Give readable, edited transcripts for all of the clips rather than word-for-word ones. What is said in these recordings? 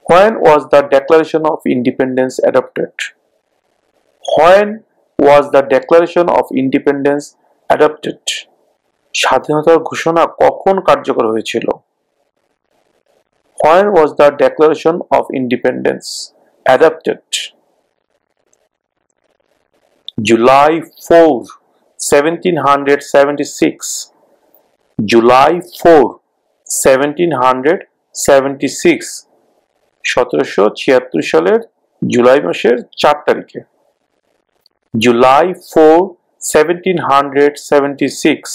When was the Declaration of Independence adopted? When was the Declaration of Independence adopted? স্বাধীনতার ঘোষণা কখন কার্যকর হয়েছিল? When was the Declaration of Independence adopted? July 4, 1776. July 4, 1776. 1776 সালের জুলাই মাসের 4 তারিখে। July 4, 1776.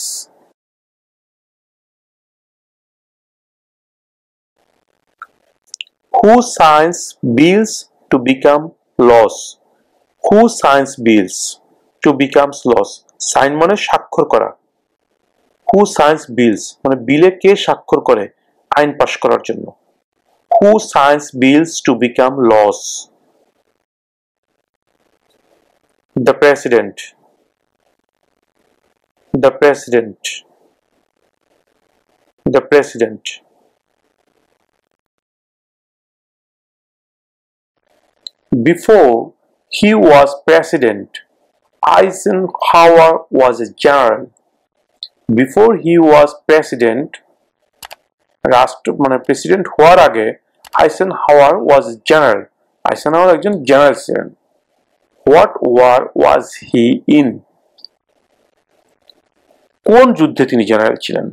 Who signs bills to become laws? Who signs bills to become laws? Sign মানে স্বাক্ষর করা। Who signs bills মানে বিলে কে স্বাক্ষর করে আইন পাস করার জন্য? Who signs bills to become laws? The President. The President. The President. Before he was president, Eisenhower was a general. Before he was president, president হওয়ার আগে Eisenhower was a general. Eisenhower একজন general ছিলেন। What war was he in? কোন যুদ্ধে তিনি general ছিলেন?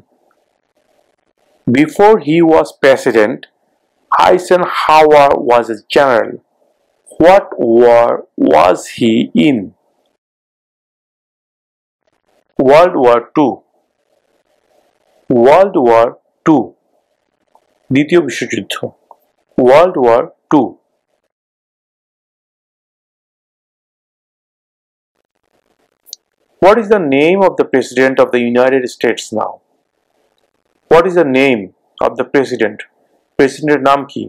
Before he was president, Eisenhower was a general. What war was he in? World War II. World War II. দ্বিতীয় বিশ্বযুদ্ধ। World War II. What is the name of the President of the United States now? What is the name of the President? President নাম কি?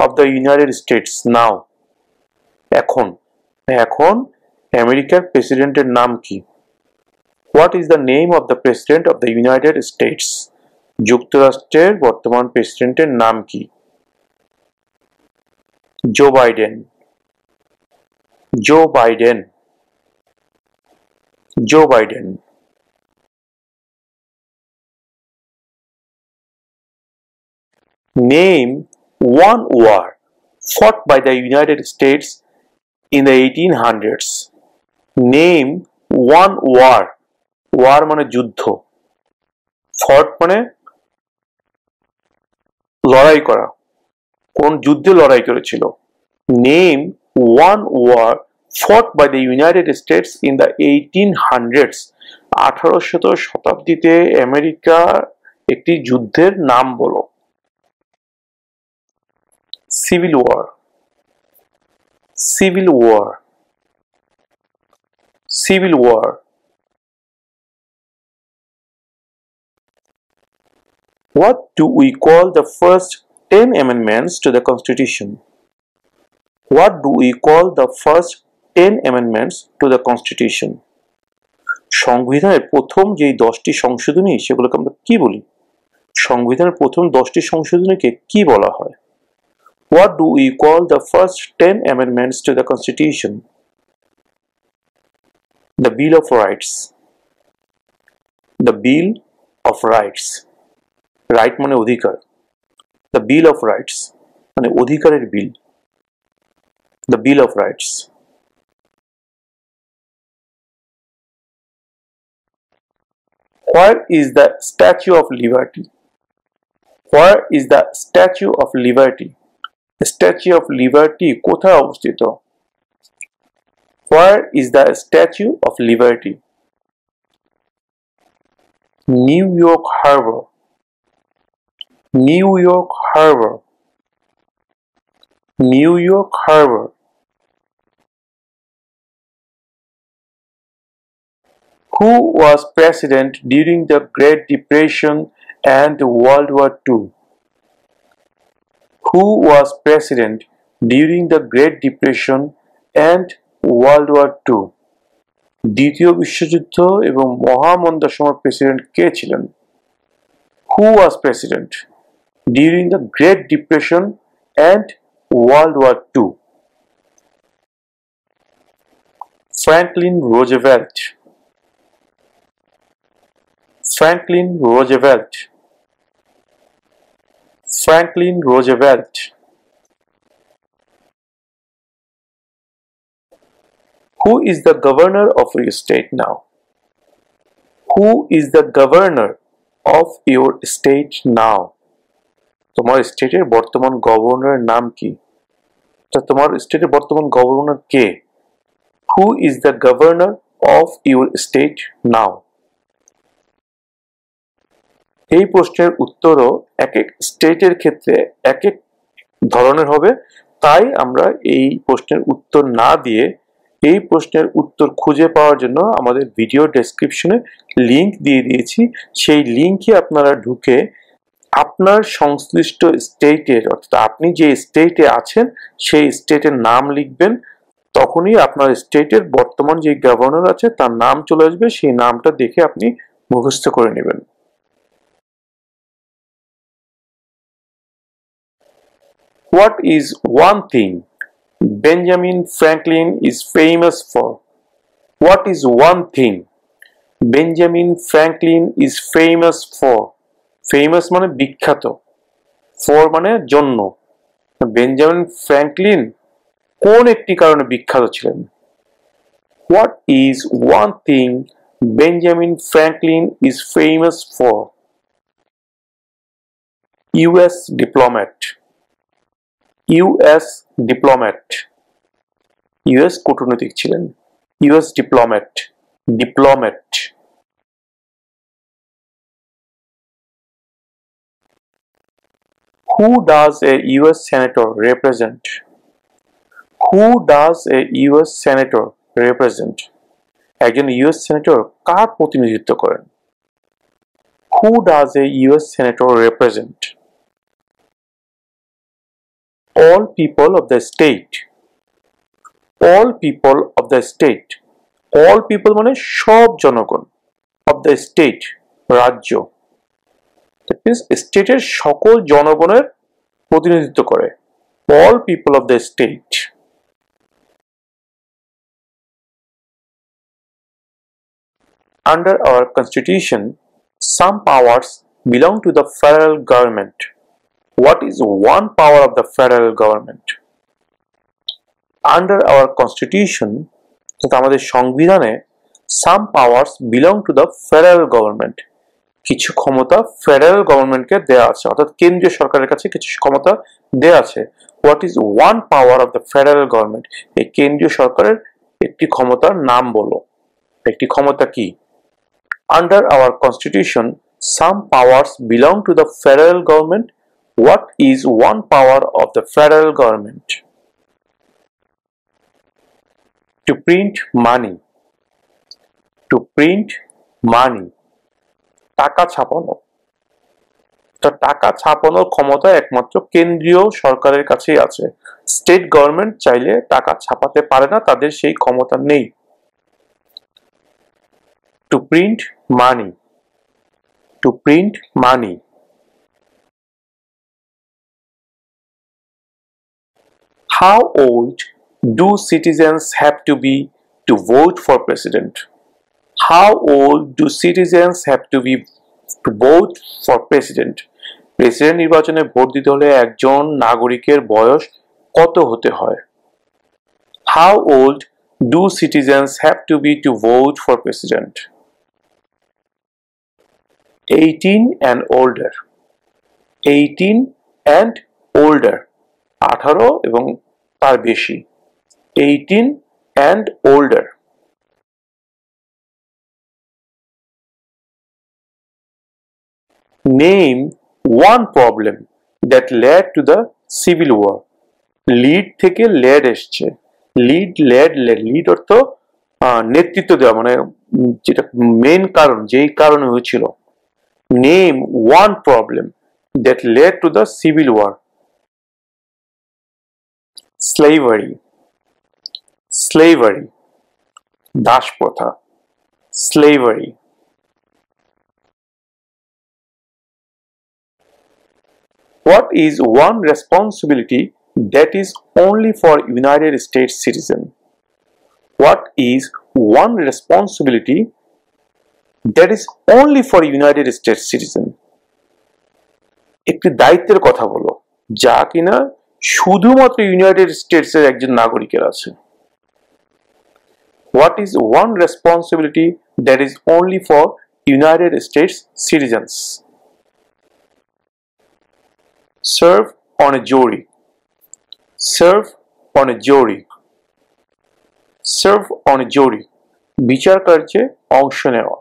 Of the United States now. এখন আমেরিকার প্রেসিডেন্টের নাম কি? What is the name of the President of the United States? যুক্তরাষ্ট্রের বর্তমান প্রেসিডেন্টের নাম কি? Joe Biden. Joe Biden. Joe Biden. Name one war fought by the United States in the 1800s. Name one war. War মানে যুদ্ধ। Fought মানে লড়াই করা। কোন যুদ্ধে লড়াই করেছিল? Name one war fought by the United States in the 1800s. 1800 শতাব্দীতে আমেরিকার একটি যুদ্ধের নাম বলো। Civil War. Civil War. Civil War. What do we call the first 10 amendments to the Constitution? What do we call the first 10 amendments to the Constitution? সংবিধানের প্রথম যে 10টি সংশোধনী সেগুলোকে আমরা কি বলি? সংবিধানের প্রথম 10টি সংশোধনীকে কি বলা হয়? What do we call the first 10 amendments to the Constitution? The Bill of Rights. The Bill of Rights. Right মানে অধিকার। The Bill of Rights মানে অধিকারের বিল। The Bill of Rights. Where is the Statue of Liberty? Where is the Statue of Liberty? The Statue of Liberty কোথায় অবস্থিত? Where is the Statue of Liberty? New York Harbor. New York Harbor. New York Harbor. Who was president during the Great Depression and World War II? Who was president during the Great Depression and World War II? দ্বিতীয় বিশ্বযুদ্ধ এবং মহামন্দার সময় president কে ছিলেন? Who was president during the Great Depression and World War II. Franklin Roosevelt. Franklin Roosevelt. Franklin Roosevelt. Who is the governor of your state now? Who is the governor of your state now? তোমার স্টেটের বর্তমান গভর্নরের নাম কি? তোমার স্টেটের বর্তমান governor K? Who is the governor of your state now? এই প্রশ্নের উত্তরও এক এক স্টেটের ক্ষেত্রে এক এক ধরনের হবে, তাই আমরা এই প্রশ্নের উত্তর না দিয়ে এই প্রশ্নের উত্তর খুঁজে পাওয়ার জন্য আমাদের ভিডিও ডেসক্রিপশনে লিংক দিয়ে দিয়েছি। সেই লিংকে আপনারা ঢুকে আপনার সংশ্লিষ্ট স্টেটের, অর্থাৎ আপনি যে স্টেটে আছেন সেই স্টেটের নাম লিখবেন। তখনই আপনার স্টেটের বর্তমান যে গভর্নর আছে তার নাম চলে আসবে, সেই নামটা দেখে আপনি মুখস্থ করে নেবেন। What is one thing Benjamin Franklin is famous for? What is one thing Benjamin Franklin is famous for? Famous মানে বিখ্যাত, for মানে জন্য। বেঞ্জামিন ফ্র্যাঙ্কলিন কোন একটি কারণে বিখ্যাত ছিলেন? What is one thing Benjamin Franklin is famous for? US diplomat. US diplomat. US কূটনৈতিক ছিলেন। US diplomat. Diplomat. Who does a US senator represent? Who does a US senator represent? একজন US senator কার প্রতিনিধিত্ব করেন? Who does a US senator represent? All people of the state. All people of the state. All people মানে সব জনগণ, of the state রাজ্য। That means স্টেটের সকল জনগণের প্রতিনিধিত্ব করে। All people of the state. Under our constitution, some powers belong to the federal government. What is one power of the federal government? Under our constitution, আমাদের সংবিধানে, some powers belong to the federal government. কিছু ক্ষমতা federal গভর্নমেন্টকে দেয়া আছে, অর্থাৎ কেন্দ্রীয় সরকারের কাছে কিছু ক্ষমতা দেয়া আছে। What is one power of the federal government? এই কেন্দ্রীয় সরকারের একটি ক্ষমতার নাম বলো। একটি ক্ষমতা কি? Under our constitution, some powers belong to the federal government. What is one power of the federal government? To print money. To print money. টাকা ছাপানো। তো টাকা ছাপানোর ক্ষমতা একমাত্র কেন্দ্রীয় সরকারের কাছেই আছে। স্টেট গভর্নমেন্ট চাইলে টাকা ছাপাতে পারে না, তাদের সেই ক্ষমতা নেই। To print money. To print money. How old do citizens have to be to vote for president? How old do citizens have to be to vote for president? President নির্বাচনে vote দিতে হলে একজন নাগরিকের বয়স কত হতে হয়? How old do citizens have to be to vote for president? 18 and older. 18 and older. 18 এবং তার বেশি। 18 and older. Name one problem that led to the civil war. Lead থেকে led এসছে। Lead, led, lead অর্থ নেতৃত্ব দেওয়া, মানে যেটা মেইন কারণ, যেই কারণে হয়েছিল। Name one problem that led to the civil war. Slavery. Slavery. Das প্রথা। Slavery. What is one responsibility that is only for United States citizen? What is one responsibility that is only for United States citizen? একটি দায়িত্বের কথা বলো যা কিনা শুধুমাত্র United স্টেটসের একজন নাগরিকের আছে। What is one responsibility that is only for United States citizens? Serve on a jury. Serve on a jury. Serve on a jury. বিচার কার্যে অংশ নেওয়া।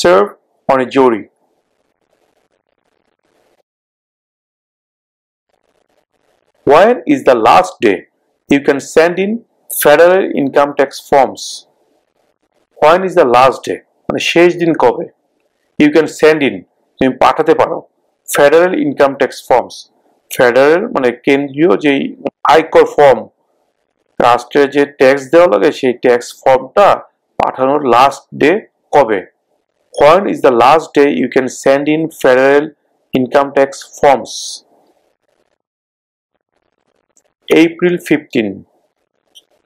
Serve on a jury. When is the last day you can send in federal income tax forms? When is the last day? মানে শেষ দিন কবে? You can send in, তুমি পাঠাতে পারো federal income tax forms. Federal মানে কেন্দ্রীয় যে আয়কর ফর্ম, রাষ্ট্রের যে ট্যাক্স দেওয়া লাগে সেই ট্যাক্স ফর্মটা পাঠানোর লাস্ট ডে কবে? When is the last day you can send in federal income tax forms? April 15.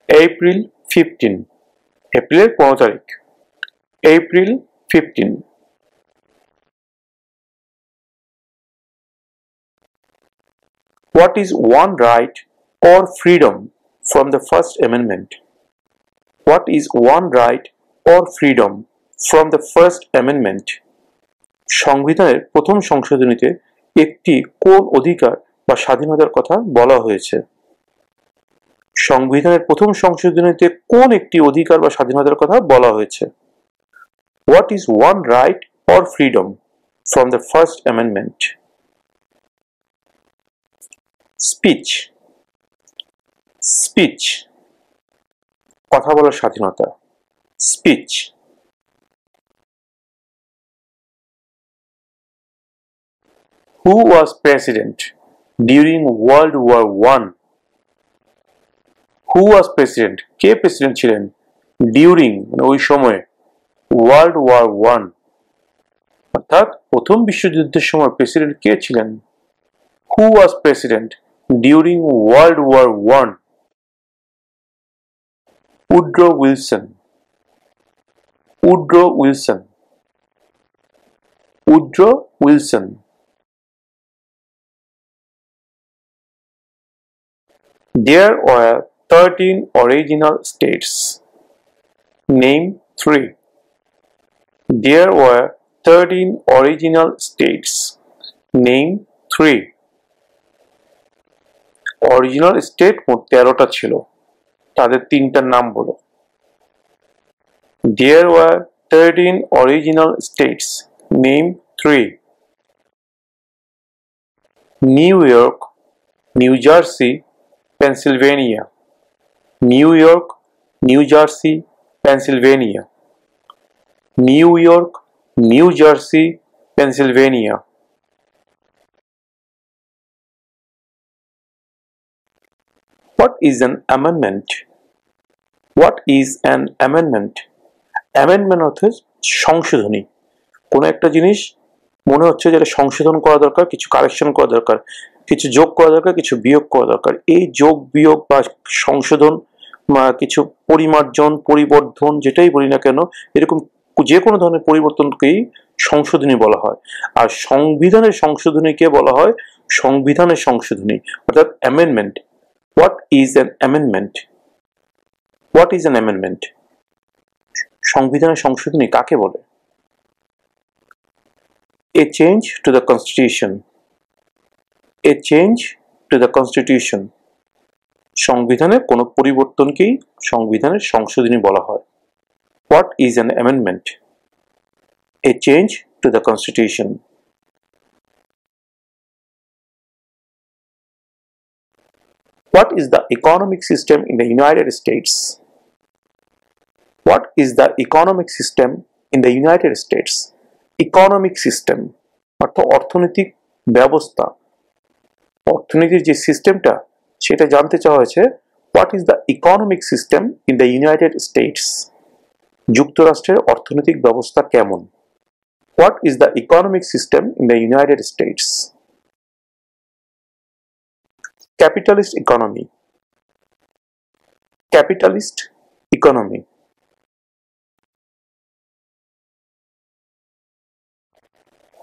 April 15. এপ্রিলের 15 তারিখ। April 15. What is one right or freedom from the First Amendment? What is one right or freedom from the First Amendment? সংবিধানের প্রথম সংশোধনীতে একটি কোন অধিকার বা স্বাধীনতার কথা বলা হয়েছে? সংবিধানের প্রথম সংশোধনীতে কোন একটি অধিকার বা স্বাধীনতার কথা বলা হয়েছে? What is one right or freedom from the First Amendment? Speech. Speech. কথা বলার স্বাধীনতা। Speech. Who was president during World War I? Who was president? K president ছিলেন during মানে ওই সময়ে World War I? অর্থাৎ প্রথম বিশ্বযুদ্ধের সময় প্রেসিডেন্ট কে ছিলেন? Who was president during World War I? Woodrow Wilson. Woodrow Wilson. Woodrow Wilson. There were 13 original states. Name 3. There were 13 original states. Name 3. Original state মোট 13টা ছিল, তাদের তিনটার নাম বলো। There were 13 original states. Name 3. New York, New Jersey, Pennsylvania. New York, New Jersey, Pennsylvania. New York, New Jersey, Pennsylvania. What is an amendment? What is an amendment? Amendment অর্থে সংশোধনী। কোনো একটা জিনিস মনে হচ্ছে যেটা সংশোধন করা দরকার, কিছু কারেকশন করা দরকার, কিছু যোগ করা দরকার, কিছু বিয়োগ করা দরকার। এই যোগ বিয়োগ বা সংশোধন বা কিছু পরিমার্জন পরিবর্ধন যেটাই বলি না কেন, এরকম যে কোনো ধরনের পরিবর্তনকেই সংশোধনী বলা হয়। আর সংবিধানের সংশোধনীকে বলা হয় সংবিধানের সংশোধনী অর্থাৎ amendment. What is an amendment? What is an amendment? সংবিধানের সংশোধনী কাকে বলে? A change to the constitution. A change to the constitution. সংবিধানের কোনো পরিবর্তনকেই সংবিধানের সংশোধনী বলা হয়। What is an amendment? A change to the constitution. What is the economic system in the United States? What is the economic system in the United States? Economic system অর্থ অর্থনৈতিক ব্যবস্থা, অর্থনীতির যে সিস্টেমটা সেটা জানতে চাওয়া হয়েছে। What is the economic system in the United States? যুক্তরাষ্ট্রের অর্থনৈতিক ব্যবস্থা কেমন? What is the economic system in the United States? Capitalist economy. Capitalist economy.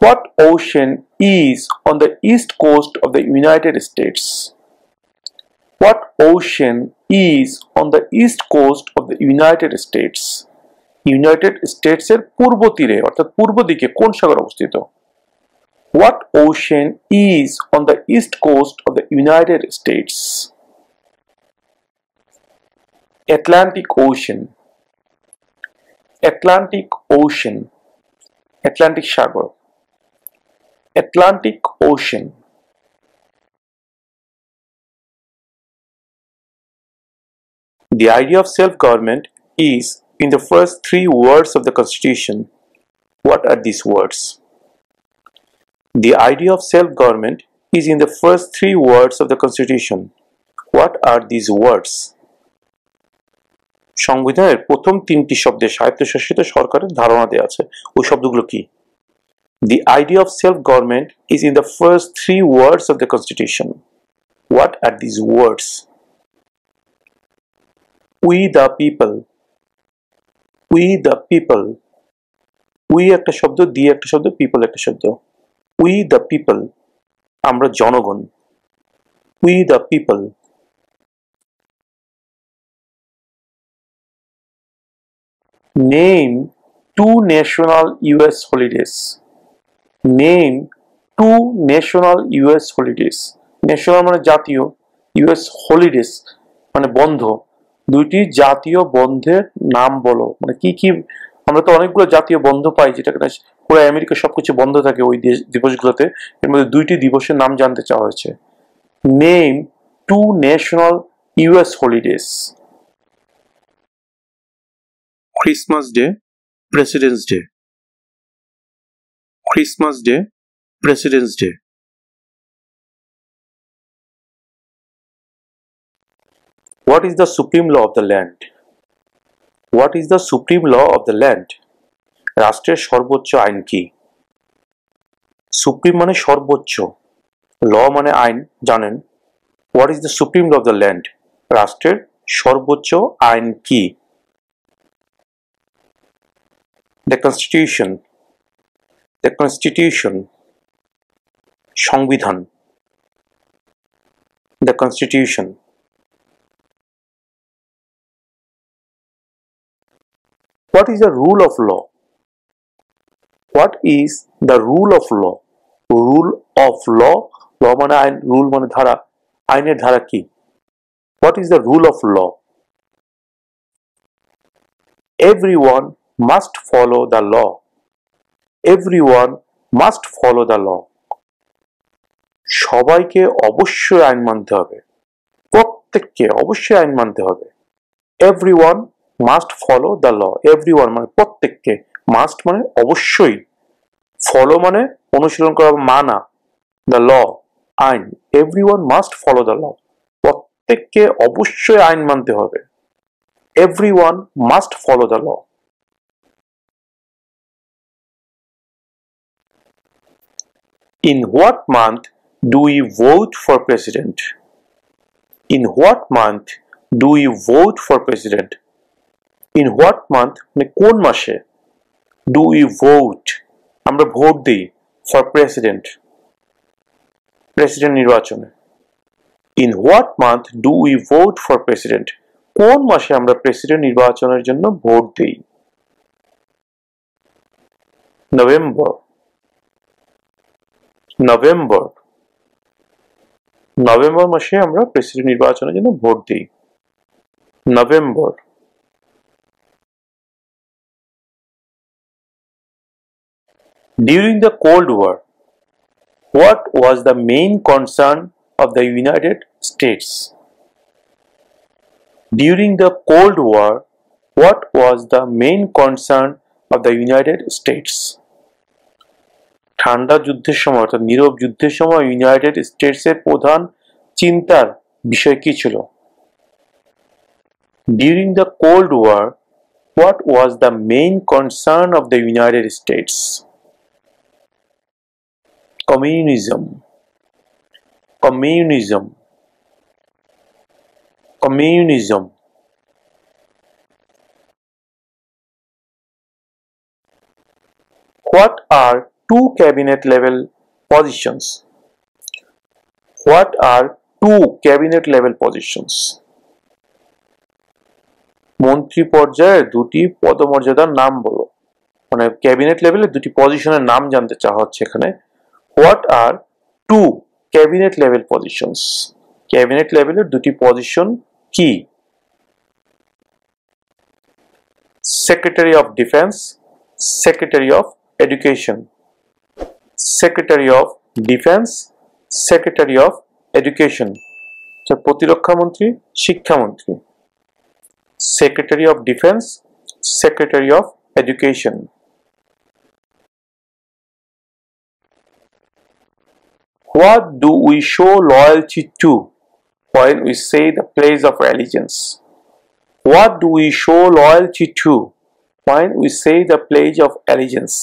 What ocean is on the east coast of the United States? What ocean is on the east coast of the United States? United স্টেটসের পূর্ব তীরে অর্থাৎ পূর্ব দিকে কোন সাগর অবস্থিত? What ocean is on the east coast of the United States? Atlantic Ocean. Atlantic Ocean. Atlantic Sagar. Atlantic Ocean. The idea of self-government is in the first three words of the Constitution. What are these words? The idea of self-government is in the first three words of the Constitution. What are these words? সংবিধানের প্রথম তিনটি শব্দে স্বায়ত্তশাসিত সরকারের ধারণা দেওয়া আছে। ওই শব্দগুলো কি? The idea of self-government is in the first three words of the Constitution. What are these words? We the people. We the people. We একটা শব্দ, the একটা শব্দ, people একটা শব্দ। We the people. আমরা জনগণ। We the people. Name two national US holidays. Name two national US holidays. National মানে জাতীয়, US holidays মানে বন্ধ। দুইটি জাতীয় বন্ধের নাম বলো। মানে কি কি? আমরা তো অনেকগুলো জাতীয় বন্ধ পাই, যেটা কিনা পুরো আমেরিকা সবকিছু বন্ধ থাকে ওই দিবসগুলোতে। এর মধ্যে দুইটি দিবসের নাম জানতে চাওয়া হয়েছে। Name two national US holidays. Christmas Day, Presidents Day. Christmas Day, President's Day. What is the supreme law of the land? What is the supreme law of the land? রাষ্ট্রের সর্বোচ্চ আইন কি? সুপ্রিম মানে সর্বোচ্চ, ল মানে আইন, জানেন। What is the supreme law of the land? রাষ্ট্রের সর্বোচ্চ আইন কি? The Constitution. The Constitution. সংবিধান। The Constitution. What is the rule of law? What is the rule of law? Rule of law. Law মানে আইন, rule মানে ধারা, আইনের ধারা কি? What is the rule of law? Everyone must follow the law. Everyone must follow the law. সবাইকে অবশ্যই আইন মানতে হবে, প্রত্যেককে অবশ্যই আইন মানতে হবে। Everyone must follow the law. Everyone মানে প্রত্যেককে, must মানে অবশ্যই, follow মানে অনুসরণ করা, মানা, the law আইন। Everyone must follow the law. প্রত্যেককে অবশ্যই আইন মানতে হবে। Everyone must follow the law. In what month do we vote for president? In what month do we vote for president? In what month মানে কোন মাসে? Do we vote আমরা vote দিই for president, প্রেসিডেন্ট নির্বাচনে। In what month do we vote for president? কোন মাসে আমরা president নির্বাচনের জন্য ভোট দিই? নভেম্বর। নভেম্বর। নভেম্বর মাসে আমরা প্রেসিডেন্ট নির্বাচনের জন্য ভোট দিই। November. During the Cold War, what was the main concern of the United States? During the Cold War, what was the main concern of the United States? ঠান্ডা যুদ্ধের সময় অর্থাৎ নীরব যুদ্ধের সময় ইউনাইটেড স্টেটসের প্রধান চিন্তার বিষয় কি ছিল? During the Cold War, what was the main concern of the United States? Communism. Communism. Communism. What are two cabinet level positions? What are two cabinet level positions? মন্ত্রী পর্যায়ে দুটি পদমর্যাদার নাম বলো। মানে ক্যাবিনেট লেভেলে দুটি পজিশনের নাম জানতে চাওয়া হচ্ছে এখানে। What are two cabinet level positions? Cabinet লেভেলের দুটি পজিশন কি? Secretary of defence, secretary of education. Secretary of defence, secretary of education. প্রতিরক্ষা মন্ত্রী, শিক্ষামন্ত্রী। Secretary of defence, secretary of education. What do we show loyalty to when we say the pledge of allegiance? What do we show loyalty to when we say the pledge of allegiance?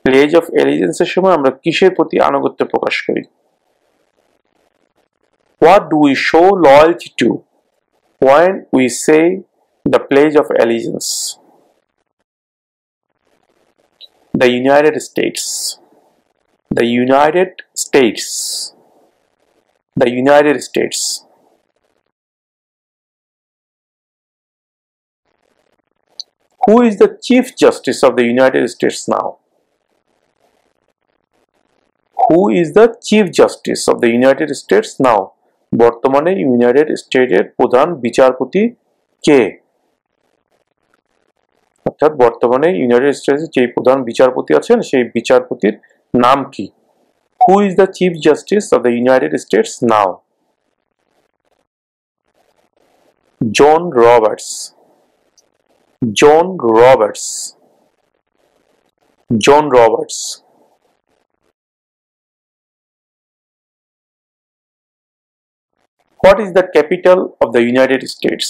Pledge of allegiance এর সময় আমরা কিসের প্রতি আনুগত্য প্রকাশ করি? What do we show loyalty to when we say the pledge of allegiance? The United States. The United States. The United States. Who is the Chief Justice of the United States now? Who is the Chief Justice of the United States now? বর্তমানে United স্টেটের প্রধান বিচারপতি কে? অর্থাৎ বর্তমানে United স্টেটসের যে প্রধান বিচারপতি আছেন সেই বিচারপতির নাম কি? Who is the Chief Justice of the United States now? John Roberts. John Roberts. John Roberts. What is the capital of the United States?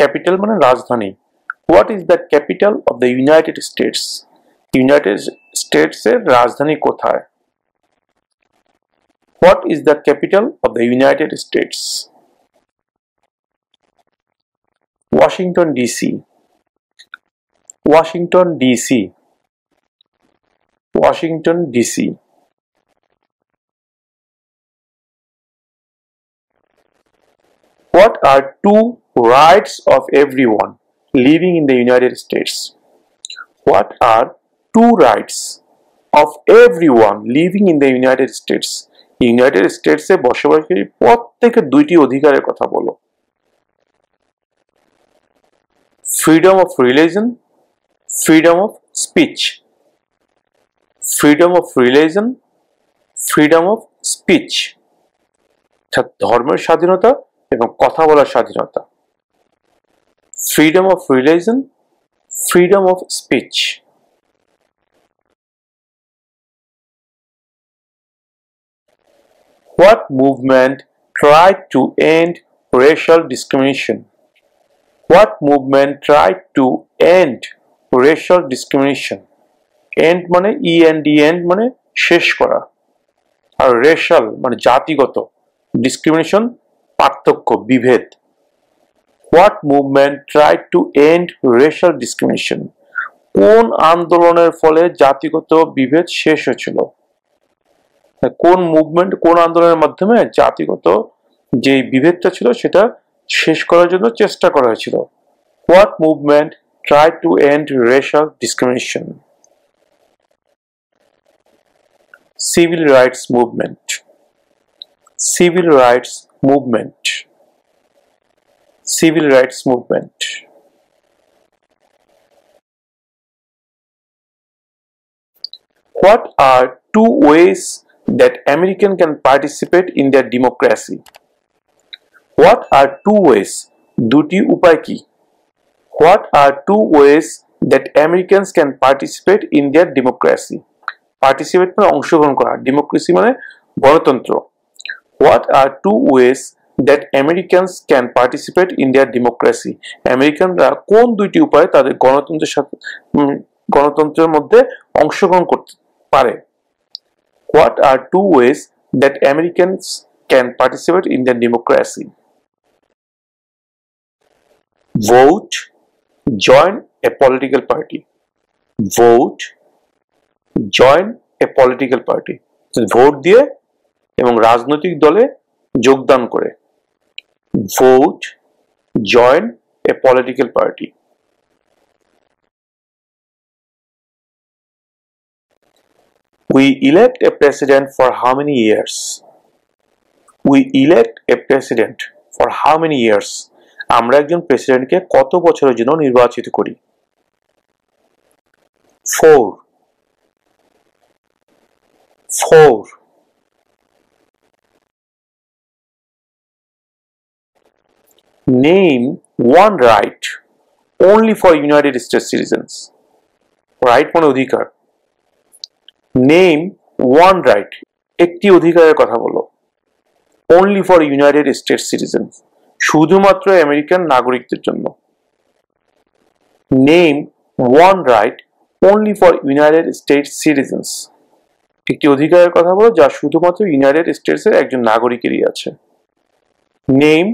Capital মানে রাজধানী। What is the capital of the United States? United States এর রাজধানী কোথায়? What is the capital of the United States? Washington DC. Washington DC. Washington DC. What are two rights of everyone living in the United States? What are two rights of everyone living in the United States? United States এ বসবাসকারী প্রত্যেকের দুইটি অধিকারের কথা বলো। Freedom of religion, freedom of speech. Freedom of religion, freedom of speech. ধর্মের স্বাধীনতা এবং কথা বলার স্বাধীনতা। Freedom of religion, freedom of speech. What movement tried to end racial discrimination? What movement tried to end racial discrimination? End মানে END, end মানে শেষ করা, আর racial মানে জাতিগত, discrimination পার্থক্য, বিভেদ। What movement tried to end racial discrimination? কোন আন্দোলনের ফলে জাতিগত বিভেদ শেষ হয়েছিল? কোন মুভমেন্ট, কোন আন্দোলনের মাধ্যমে জাতিগত যে বিভেদটা ছিল সেটা শেষ করার জন্য চেষ্টা করা হয়েছিল? What movement tried to end racial discrimination? Civil rights movement. Civil rights movement. Civil rights movement. What are two ways that Americans can participate in their democracy? What are two ways? দুটি উপায় কি? What are two ways that Americans can participate in their democracy? Participate মানে অংশগ্রহণ করা, democracy মানে গণতন্ত্র। What are two ways that Americans can participate in their democracy? আমেরিকানরা কোন দুইটি উপায়ে তাদের গণতন্ত্রের মধ্যে অংশগ্রহণ করতে পারে? What are two ways that Americans can participate in their democracy? vote, join a political party. Vote, join a political party. Vote দিয়ে এবং রাজনৈতিক দলে যোগদান করে। Vote, join a political party. We elect a president for how many years? We elect a president for how many years? আমরা একজন প্রেসিডেন্টকে কত বছরের জন্য নির্বাচিত করি? 4. 4. Name one right only for United States citizens. Right মানে অধিকার। Name one right. একটি অধিকারের কথা বলো। Only for United States citizens. শুধুমাত্র আমেরিকান নাগরিকদের জন্য। Name one right only for United States citizens. একটি অধিকারের কথা বলো যা শুধুমাত্র ইউনাইটেড স্টেটসের একজন নাগরিকেরই আছে। Name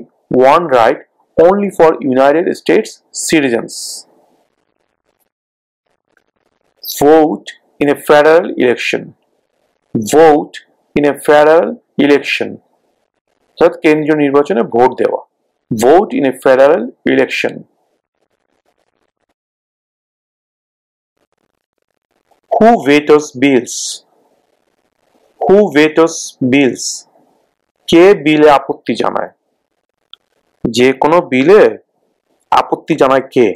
one right only for United States citizens. Vote in a federal election. Vote in a federal election. অর্থাৎ কেন্দ্রীয় নির্বাচনে ভোট দেওয়া। Vote in a federal election. Who vetoes bills? Who vetoes bills? কে বিলে আপত্তি জানায়? যে কোনো বিলে আপত্তি জানায় কে?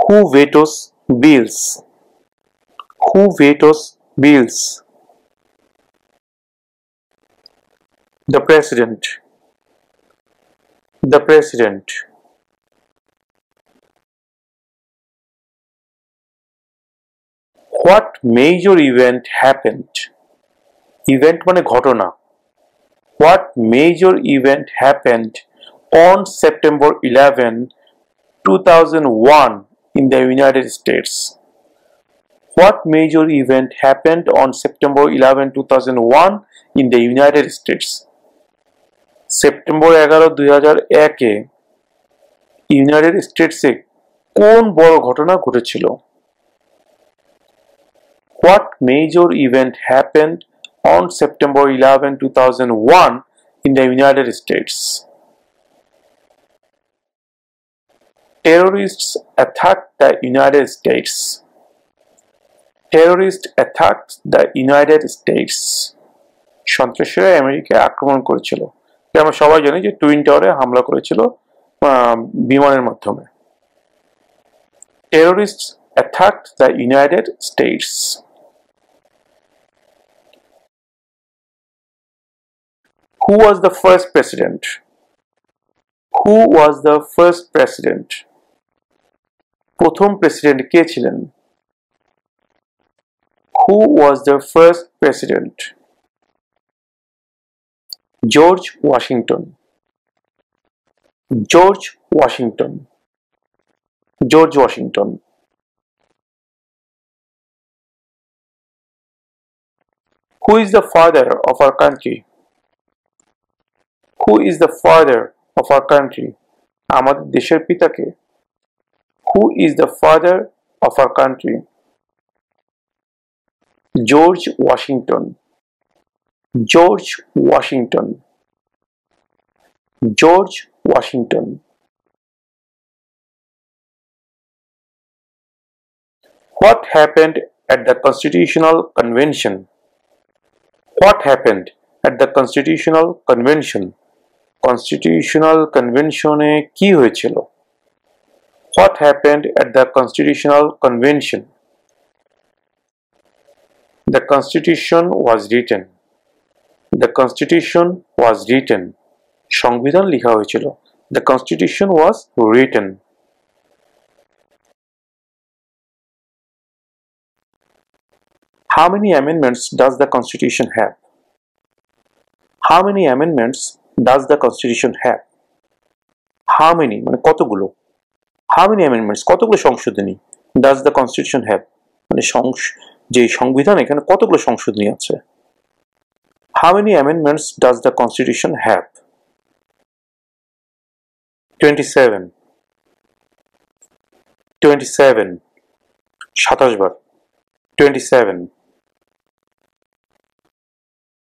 Who vetoes bills? Who vetoes bills? The president. The president. What major event happened? Event মানে ঘটনা। What major event happened on September 11, 2001 in the United States? What major event happened on September 11, 2001 in the United States? September 11, 2001 United স্টেটসে কোন বড় ঘটনা ঘটেছিল? What major event happened on September 11, 2001 in the United States? Terrorists attacked the United States. Terrorists attacked the United States. সন্ত্রাসীরা আমেরিকায় আক্রমণ করেছিল। আমরা সবাই জানি যে টুইন টাওয়ারে হামলা করেছিল বিমানের মাধ্যমে। Terrorists attacked the United States. Who was the first president? Who was the first president? প্রথম প্রেসিডেন্ট কে ছিলেন? Who was the first president? George Washington. George Washington. George Washington. Who is the father of our country? Who is the father of our country? আমাদের দেশের পিতা কে? Who is the father of our country? George Washington. George Washington. George Washington. What happened at the Constitutional Convention? What happened at the Constitutional Convention? Constitutional Convention এ কি হয়েছিল? What happened at the Constitutional Convention? The Constitution was written. The Constitution was written. সংবিধান লেখা হয়েছিল। The Constitution was written. How many amendments does the Constitution have? How many amendments does the Constitution have? How many মানে কতগুলো? How many amendments কতগুলো সংশোধনী does the Constitution have? মানে যে সংবিধান এখানে কতগুলো সংশোধনী আছে? How many amendments does the Constitution have? 27. 27 27 bar 27